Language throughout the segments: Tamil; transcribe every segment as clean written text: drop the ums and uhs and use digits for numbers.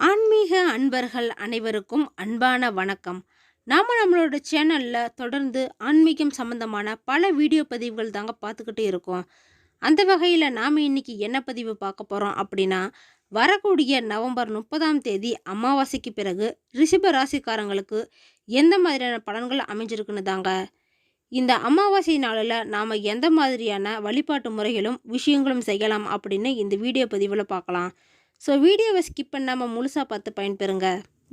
ஆன்மீக அன்பர்கள் அனைவருக்கும் அன்பான வணக்கம். நம்மளோட சேனலில் தொடர்ந்து ஆன்மீகம் சம்பந்தமான பல வீடியோ பதிவுகள் தாங்க பார்த்துக்கிட்டே இருக்கோம். அந்த வகையில் நாம் இன்னைக்கு என்ன பதிவு பார்க்க போகிறோம் அப்படின்னா, வரக்கூடிய நவம்பர் 30ஆம் தேதி அமாவாசைக்கு பிறகு ரிஷப ராசிக்காரங்களுக்கு எந்த மாதிரியான பலன்கள் அமைஞ்சிருக்குன்னு தாங்க. இந்த அமாவாசை நாளில் நாம் எந்த மாதிரியான வழிபாட்டு முறைகளும் விஷயங்களும் செய்யலாம் அப்படின்னு இந்த வீடியோ பதிவில் பார்க்கலாம். ஸோ வீடியோவை ஸ்கிப் பண்ணாமல் முழுசாக பார்த்து பயன்பெறுங்க.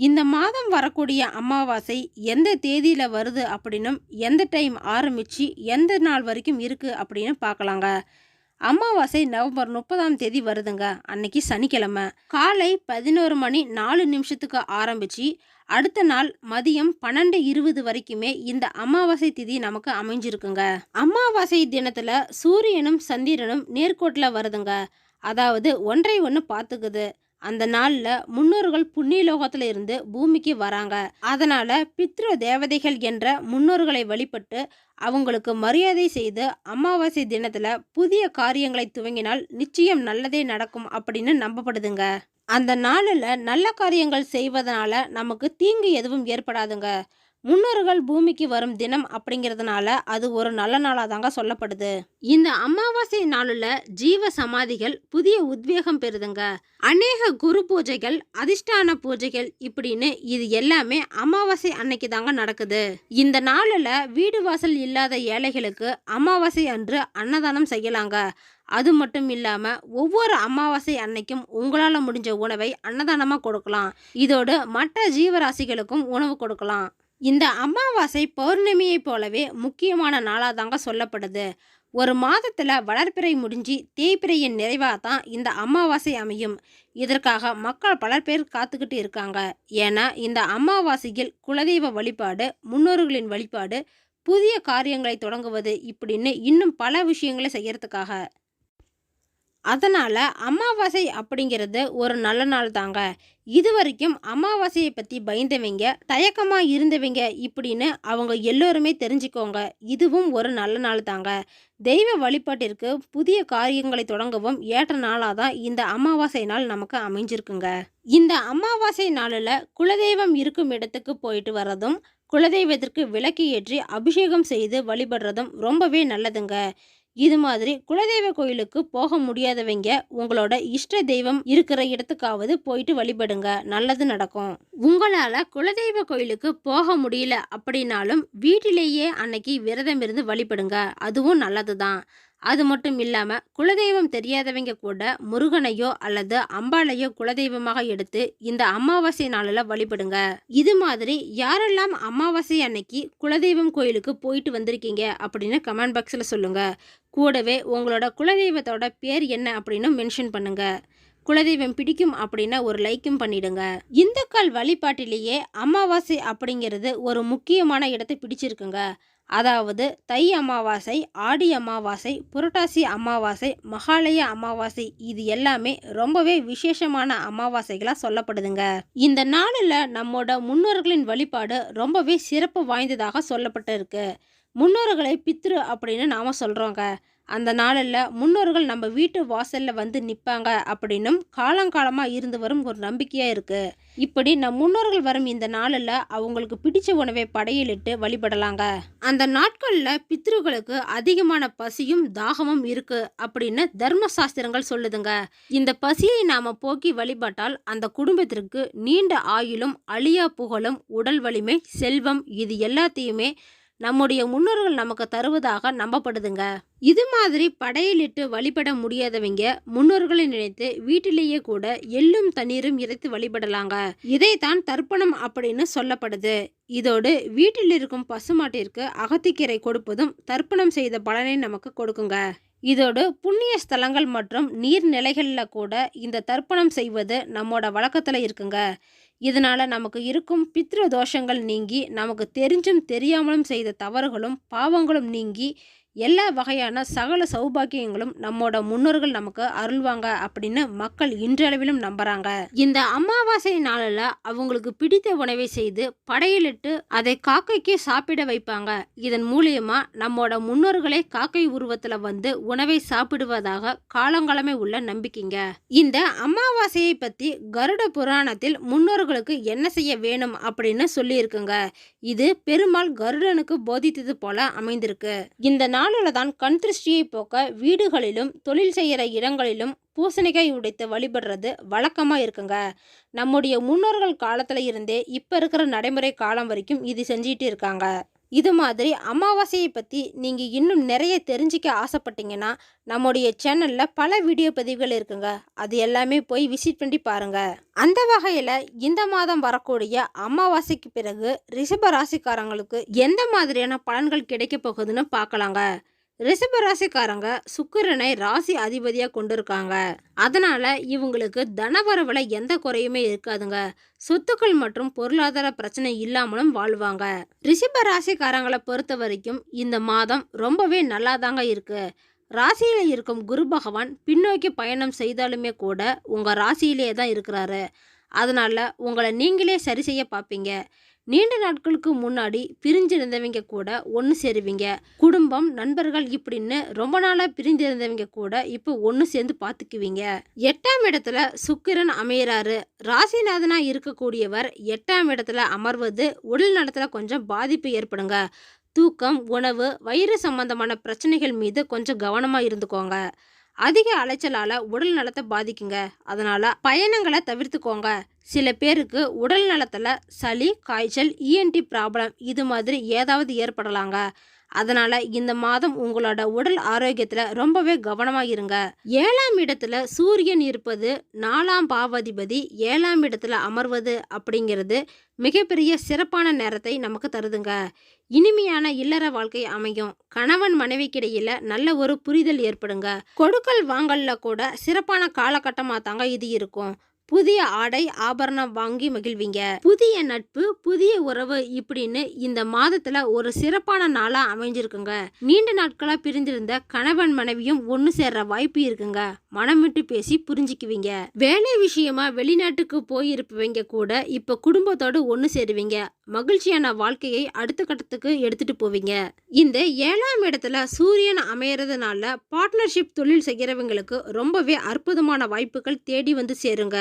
இந்த மாதம் வரக்கூடிய அமாவாசை எந்த தேதியில் வருது அப்படின்னும் எந்த டைம் ஆரம்பித்து எந்த நாள் வரைக்கும் இருக்குது அப்படின்னு பார்க்கலாங்க. அமாவாசை நவம்பர் 30ஆம் தேதி வருதுங்க. அன்னைக்கு சனிக்கிழமை காலை 11:04 ஆரம்பித்து அடுத்த நாள் மதியம் 12:20 வரைக்குமே இந்த அமாவாசை திதி நமக்கு அமைஞ்சிருக்குங்க. அமாவாசை தினத்தில் சூரியனும் சந்திரனும் நேர்கோட்டில் வருதுங்க. அதாவது ஒன்றை ஒன்று பார்த்துக்குது. அந்த நாளில் முன்னோர்கள் புண்ணிய லோகத்தில் இருந்து பூமிக்கு வராங்க. அதனால் பித்ரு தேவதைகள் என்ற முன்னோர்களை வழிபட்டு அவங்களுக்கு மரியாதை செய்து அமாவாசை தினத்தில் புதிய காரியங்களை துவங்கினால் நிச்சயம் நல்லதே நடக்கும் அப்படின்னு நம்பப்படுதுங்க. அந்த நாளில் நல்ல காரியங்கள் செய்வதனால நமக்கு தீங்கு எதுவும் ஏற்படாதுங்க. முன்னோர்கள் பூமிக்கு வரும் தினம் அப்படிங்கிறதுனால அது ஒரு நல்ல நாளாக தாங்க சொல்லப்படுது. இந்த அமாவாசை நாளில் ஜீவ சமாதிகள் புதிய உத்வேகம் பெறுதுங்க. அநேக குரு பூஜைகள், அதிஷ்டான பூஜைகள் இப்படின்னு இது எல்லாமே அமாவாசை அன்னைக்கு தாங்க நடக்குது. இந்த நாளில் வீடு வாசல் இல்லாத ஏழைகளுக்கு அமாவாசை அன்று அன்னதானம் செய்யலாங்க. அது மட்டும் இல்லாமல் ஒவ்வொரு அமாவாசை அன்னைக்கும் உங்களால் முடிஞ்ச உணவை அன்னதானமாக கொடுக்கலாம். இதோடு மற்ற ஜீவராசிகளுக்கும் உணவு கொடுக்கலாம். இந்த அமாவாசை பௌர்ணமியை போலவே முக்கியமான நாளாக தாங்க சொல்லப்படுது. ஒரு மாதத்தில் வளர்ப்பிறை முடிஞ்சு தேய்பிறையின் நிறைவாக தான் இந்த அமாவாசை அமையும். இதற்காக மக்கள் பலர் பேர் காத்துக்கிட்டு இருக்காங்க. ஏன்னா இந்த அமாவாசையில் குலதெய்வ வழிபாடு, முன்னோர்களின் வழிபாடு, புதிய காரியங்களை தொடங்குவது இப்படின்னு இன்னும் பல விஷயங்களை செய்யறதுக்காக. அதனால் அமாவாசை அப்படிங்கிறது ஒரு நல்ல நாள் தாங்க. இது வரைக்கும் அமாவாசையை பற்றி பயந்தவங்க, தயக்கமாக இருந்தவங்க இப்படின்னு அவங்க எல்லோருமே தெரிஞ்சுக்கோங்க. இதுவும் ஒரு நல்ல நாள் தாங்க. தெய்வ வழிபாட்டிற்கு புதிய காரியங்களை தொடங்கவும் ஏற்ற நாளாக தான் இந்த அமாவாசை நாள் நமக்கு அமைஞ்சிருக்குங்க. இந்த அமாவாசை நாளில் குலதெய்வம் இருக்கும் இடத்துக்கு போயிட்டு வர்றதும், குலதெய்வத்திற்கு விளக்கு ஏற்றி அபிஷேகம் செய்து வழிபடுறதும் ரொம்பவே நல்லதுங்க. இது மாதிரி குலதெய்வ கோயிலுக்கு போக முடியாதவங்க உங்களோட இஷ்ட தெய்வம் இருக்கிற இடத்துக்காவது போயிட்டு வழிபடுங்க, நல்லது நடக்கும். உங்களால் குலதெய்வ கோயிலுக்கு போக முடியல அப்படின்னாலும் வீட்டிலேயே அன்னைக்கு விரதம் இருந்து வழிபடுங்க, அதுவும் நல்லது தான். அது மட்டும் இல்லாமல் குலதெய்வம் தெரியாதவங்க கூட முருகனையோ அல்லது அம்பாளையோ குலதெய்வமாக எடுத்து இந்த அமாவாசை நாளில் வழிபடுங்க. இது மாதிரி யாரெல்லாம் அமாவாசை அன்னைக்கு குலதெய்வம் கோயிலுக்கு போயிட்டு வந்திருக்கீங்க அப்படின்னு கமெண்ட் பாக்ஸில் சொல்லுங்க. கூடவே உங்களோட குலதெய்வத்தோட பேர் என்ன அப்படின்னு மென்ஷன் பண்ணுங்க. குலதெய்வம் பிடிக்கும் அப்படின்னா ஒரு லைக்கும் பண்ணிடுங்க. இந்துக்கள் வழிபாட்டிலேயே அமாவாசை அப்படிங்கிறது ஒரு முக்கியமான இடத்தை பிடிச்சிருக்குங்க. அதாவது தை அமாவாசை, ஆடி அமாவாசை, புரட்டாசி அமாவாசை, மகாலய அமாவாசை இது எல்லாமே ரொம்பவே விசேஷமான அமாவாசைகளாக சொல்லப்படுதுங்க. இந்த நாளில் நம்மோட முன்னோர்களின் வழிபாடு ரொம்பவே சிறப்பு வாய்ந்ததாக சொல்லப்பட்டு இருக்கு. முன்னோர்களை பித்ரு அப்படின்னு நாம் சொல்கிறோங்க. அந்த நாளில் முன்னோர்கள் நம்ம வீட்டு வாசலில் வந்து நிற்பாங்க அப்படின்னும் காலங்காலமாக இருந்து வரும் ஒரு நம்பிக்கையாக இருக்குது. இப்படி நம் முன்னோர்கள் வரும் இந்த நாளில் அவங்களுக்கு பிடிச்ச உணவை படையலிட்டு வழிபடலாங்க. அந்த நாட்களில் பித்ருக்களுக்கு அதிகமான பசியும் தாகமும் இருக்குது அப்படின்னு தர்மசாஸ்திரங்கள் சொல்லுதுங்க. இந்த பசியை நாம் போக்கி வழிபட்டால் அந்த குடும்பத்திற்கு நீண்ட ஆயுளும், அழியா புகழும், உடல் வலிமை, செல்வம் இது எல்லாத்தையுமே நம்முடைய முன்னோர்கள் நமக்கு தருவதாக நம்பப்படுதுங்க. இது மாதிரி படையலிட்டு வழிபட முடியாதவங்க முன்னோர்களை நினைத்து வீட்டிலேயே கூட எள்ளும் தண்ணீரும் இறைத்து வழிபடலாங்க. இதைத்தான் தர்ப்பணம் அப்படின்னு சொல்லப்படுது. இதோடு வீட்டில் இருக்கும் பசுமாட்டிற்கு அகத்திக்கீரை கொடுப்பதும் தர்ப்பணம் செய்த பலனை நமக்கு கொடுக்குங்க. இதோடு புண்ணிய ஸ்தலங்கள் மற்றும் நீர்நிலைகளில் கூட இந்த தர்ப்பணம் செய்வது நம்மோட வழக்கத்தில் இருக்குங்க. இதனால் நமக்கு இருக்கும் பித்ரு தோஷங்கள் நீங்கி நமக்கு தெரிஞ்சும் தெரியாமலும் செய்த தவறுகளும் பாவங்களும் நீங்கி எல்லா வகையான சகல சௌபாக்கியங்களும் நம்மோட முன்னோர்கள் நமக்கு அருள்வாங்க அப்படின்னு மக்கள் இன்றளவிலும் நம்புறாங்க. இந்த அமாவாசை நாளில் அவங்களுக்கு பிடித்த உணவை செய்து படையலிட்டு அதை காக்கைக்கு சாப்பிட வைப்பாங்க. இதன் மூலியமா நம்மோட முன்னோர்களே காக்கை உருவத்துல வந்து உணவை சாப்பிடுவதாக காலங்காலமே உள்ள நம்பிக்கைங்க. இந்த அமாவாசையை பத்தி கருட புராணத்தில் முன்னோர்களுக்கு என்ன செய்ய வேணும் அப்படின்னு சொல்லி இருக்குங்க. இது பெருமாள் கருடனுக்கு போதித்தது போல அமைந்திருக்கு. இந்த நாளில தான் கண் திருஷ்டியை போக்க வீடுகளிலும் தொழில் செய்யற இடங்களிலும் பூசணிக்காய் உடைத்து வழிபடுறது வழக்கமா இருக்குங்க. நம்முடைய முன்னோர்கள் காலத்துல இருந்தே இப்ப இருக்கிற நடைமுறை காலம் வரைக்கும் இது செஞ்சிட்டு இருக்காங்க. இது மாதிரி அமாவாசையை பற்றி நீங்கள் இன்னும் நிறைய தெரிஞ்சிக்க ஆசைப்பட்டீங்கன்னா நம்முடைய சேனலில் பல வீடியோ பதிவுகள் இருக்குங்க. அது எல்லாமே போய் விசிட் பண்ணி பாருங்கள். அந்த வகையில் இந்த மாதம் வரக்கூடிய அமாவாசைக்கு பிறகு ரிஷப ராசிக்காரங்களுக்கு எந்த மாதிரியான பலன்கள் கிடைக்க போகுதுன்னு பார்க்கலாங்க. ரிஷப ராசிக்காரங்க சுக்கிரனை ராசி அதிபதியாக கொண்டிருக்காங்க. அதனால இவங்களுக்கு தனவரவுல எந்த குறையுமே இருக்காதுங்க. சொத்துக்கள் மற்றும் பொருளாதார பிரச்சனை இல்லாமலும் வாழ்வாங்க. ரிஷப ராசிக்காரங்களை பொறுத்த வரைக்கும் இந்த மாதம் ரொம்பவே நல்லாதாங்க இருக்கு. ராசியில இருக்கும் குரு பகவான் பின்னோக்கி பயணம் செய்தாலுமே கூட உங்க ராசியிலே தான் இருக்கிறாரு. அதனால உங்களை நீங்களே சரி செய்ய பார்ப்பீங்க. நீண்ட நாட்களுக்கு முன்னாடி பிரிஞ்சிருந்தவங்க கூட ஒன்று சேருவீங்க. குடும்பம் நண்பர்கள் இப்படின்னு ரொம்ப நாளாக பிரிஞ்சிருந்தவங்க கூட இப்போ ஒன்று சேர்ந்து பார்த்துக்குவீங்க. 8ஆம் இடத்துல சுக்கிரன் அமையறாரு. ராசிநாதனா இருக்கக்கூடியவர் 8ஆம் இடத்துல அமர்வது உடல் நலத்துல கொஞ்சம் பாதிப்பு ஏற்படுங்க. தூக்கம், உணவு, வயிறு சம்பந்தமான பிரச்சனைகள் மீது கொஞ்சம் கவனமா இருந்துக்கோங்க. அதிக அலைச்சலால உடல் நலத்தை பாதிக்குங்க. அதனால பயணங்களை தவிர்த்துக்கோங்க. சில பேருக்கு உடல் நலத்துல சளி, காய்ச்சல், இஎன்டி ப்ராப்ளம் இது மாதிரி ஏதாவது ஏற்படலாங்க. அதனால இந்த மாதம் உங்களோட உடல் ஆரோக்கியத்துல ரொம்பவே கவனமா இருங்க. 7ஆம் இடத்துல சூரியன் இருப்பது, 4ஆம் பாவாதிபதி 7ஆம் இடத்துல அமர்வது அப்படிங்கிறது மிகப்பெரிய சிறப்பான நேரத்தை நமக்கு தருதுங்க. இனிமையான இல்லற வாழ்க்கை அமையும். கணவன் மனைவிக்கிடையில நல்ல ஒரு புரிதல் ஏற்படுங்க. கொடுக்கல் வாங்கல்ல கூட சிறப்பான காலகட்டமா தாங்க இது இருக்கும். புதிய ஆடை ஆபரணம் வாங்கி மகிழ்வீங்க. புதிய நட்பு, புதிய உறவு இப்படின்னு இந்த மாதத்துல ஒரு சிறப்பான நாளா அமைஞ்சிருக்குங்க. நீண்ட நாட்களா பிரிந்திருந்த கணவன் மனைவியும் ஒண்ணு சேர்ற வாய்ப்பு இருக்குங்க. மனம் விட்டு பேசி புரிஞ்சுக்குவீங்க. வேலை விஷயமா வெளிநாட்டுக்கு போயிருப்பவங்க கூட இப்ப குடும்பத்தோடு ஒண்ணு சேருவீங்க. மகிழ்ச்சியான வாழ்க்கையை அடுத்த கட்டத்துக்கு எடுத்துட்டு போவீங்க. இந்த 7ஆம் இடத்துல சூரியன் அமையறதுனால பார்ட்னர்ஷிப் தொழில் செய்யறவங்களுக்கு ரொம்பவே அற்புதமான வாய்ப்புகள் தேடி வந்து சேருங்க.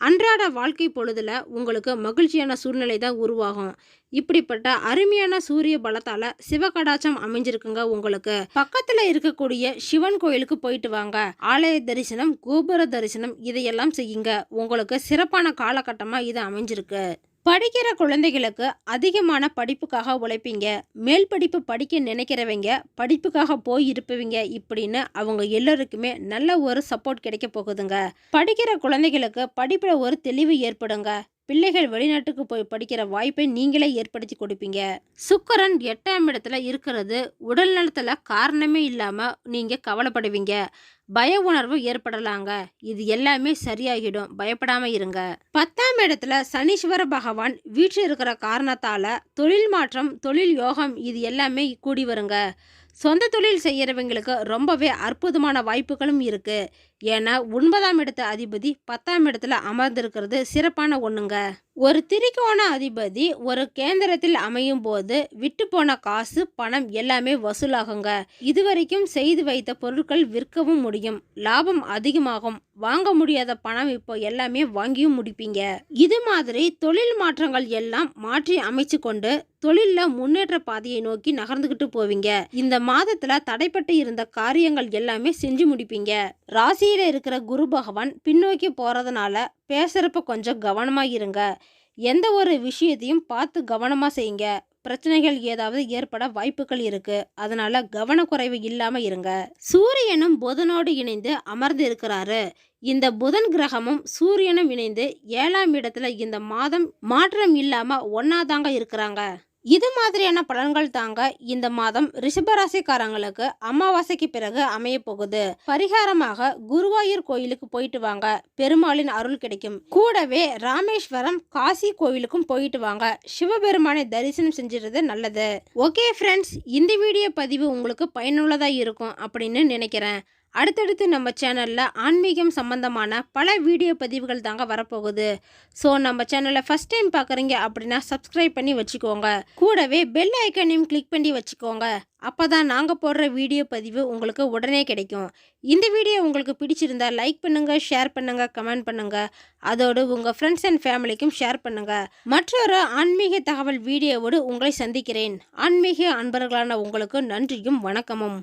அன்றாட வாழ்க்கை பொழுதுல உங்களுக்கு மகிழ்ச்சியான சூழ்நிலை தான் உருவாகும். இப்படிப்பட்ட அருமையான சூரிய பலத்தால சிவகடாச்சம் அமைஞ்சிருக்குங்க. உங்களுக்கு பக்கத்துல இருக்கக்கூடிய சிவன் கோயிலுக்கு போயிட்டு வாங்க. ஆலய தரிசனம், கோபுர தரிசனம் இதையெல்லாம் செய்யுங்க. உங்களுக்கு சிறப்பான காலகட்டமா இது அமைஞ்சிருக்கு. படிக்கிற குழந்தைகளுக்கு அதிகமான படிப்புக்காக உழைப்பீங்க. மேல் படிப்பு படிக்க நினைக்கிறவங்க, படிப்புக்காக போய் இருப்பவங்க இப்படின்னு அவங்க எல்லோருக்குமே நல்ல ஒரு சப்போர்ட் கிடைக்க போகுதுங்க. படிக்கிற குழந்தைகளுக்கு படிப்புல ஒரு தெளிவு ஏற்படுங்க. பிள்ளைகள் வெளிநாட்டுக்கு போய் படிக்கிற வாய்ப்பை நீங்களே ஏற்படுத்தி கொடுப்பீங்க. சுக்கிரன் 8ஆம் இடத்துல இருக்கிறது உடல் நலத்துல காரணமே இல்லாம நீங்க கவலைப்படுவீங்க. பய உணர்வு ஏற்படலாங்க. இது எல்லாமே சரியாகிடும். பயப்படாம இருங்க. 10ஆம் இடத்துல சனீஸ்வர பகவான் வீட்டில் இருக்கிற காரணத்தால தொழில் மாற்றம், தொழில் யோகம் இது எல்லாமே கூடி வருங்க. சொந்த தொழில் செய்யறவங்களுக்கு ரொம்பவே அற்புதமான வாய்ப்புகளும் இருக்கு. ஏன்னா 9ஆம் இடத்து அதிபதி 10ஆம் இடத்துல அமர்ந்திருக்கிறது சிறப்பான ஒண்ணுங்க. ஒரு திரிகோண அதிபதி ஒரு கேந்திரத்தில் அமையும் போது விட்டு போன காசு, பணம் எல்லாமே வசூலாகுங்க. இதுவரைக்கும் செய்து வைத்த பொருட்கள் விற்கவும் முடியும். லாபம் அதிகமாகும். வாங்க முடியாத பணம் இப்போ எல்லாமே வாங்கியும் முடிப்பீங்க. இது மாதிரி தொழில் மாற்றங்கள் எல்லாம் மாற்றி அமைச்சு கொண்டு தொழில்ல முன்னேற்ற பாதையை நோக்கி நகர்ந்துகிட்டு போவீங்க. இந்த மாதத்துல தடைப்பட்டு இருந்த காரியங்கள் எல்லாமே செஞ்சு முடிப்பீங்க. ராசியில இருக்கிற குரு பகவான் பின்னோக்கி போறதுனால பேசுறப்ப கொஞ்சம் கவனமா இருங்க. எந்த ஒரு விஷயத்தையும் பார்த்து கவனமா செய்யுங்க. பிரச்சனைகள் ஏதாவது ஏற்பட வாய்ப்புகள் இருக்கு. அதனால கவனக்குறைவு இல்லாம இருங்க. சூரியனும் புதனோடு இணைந்து அமர்ந்து இருக்கிறாரு. இந்த புதன் கிரகமும் சூரியனும் இணைந்து 7ஆம் இடத்துல இந்த மாதம் மாற்றம் இல்லாம ஒன்னாதாங்க இருக்கிறாங்க. இது மாதிரியான பலன்கள் தாங்க இந்த மாதம் ரிஷபராசிக்காரங்களுக்கு அமாவாசைக்கு பிறகு அமைய போகுது. பரிகாரமாக குருவாயூர் கோயிலுக்கு போயிட்டு வாங்க, பெருமாளின் அருள் கிடைக்கும். கூடவே ராமேஸ்வரம், காசி கோவிலுக்கும் போயிட்டு வாங்க, சிவபெருமானை தரிசனம் செஞ்சிருது நல்லது. ஓகே ஃப்ரெண்ட்ஸ், இந்த வீடியோ பதிவு உங்களுக்கு பயனுள்ளதா இருக்கும் அப்படின்னு நினைக்கிறேன். அடுத்தடுத்து நம்ம சேனலில் ஆன்மீகம் சம்பந்தமான பல வீடியோ பதிவுகள் தாங்க வரப்போகுது. ஸோ நம்ம சேனலை ஃபஸ்ட் டைம் பார்க்குறீங்க அப்படின்னா சப்ஸ்கிரைப் பண்ணி வச்சுக்கோங்க. கூடவே பெல் ஐக்கனையும் கிளிக் பண்ணி வச்சுக்கோங்க. அப்போ தான் நாங்கள் போடுற வீடியோ பதிவு உங்களுக்கு உடனே கிடைக்கும். இந்த வீடியோ உங்களுக்கு பிடிச்சிருந்தா லைக் பண்ணுங்கள், ஷேர் பண்ணுங்கள், கமெண்ட் பண்ணுங்கள். அதோடு உங்கள் ஃப்ரெண்ட்ஸ் அண்ட் ஃபேமிலிக்கும் ஷேர் பண்ணுங்கள். மற்றொரு ஆன்மீக தகவல் வீடியோவோடு உங்களை சந்திக்கிறேன். ஆன்மீக அன்பர்களான உங்களுக்கு நன்றியும் வணக்கமும்.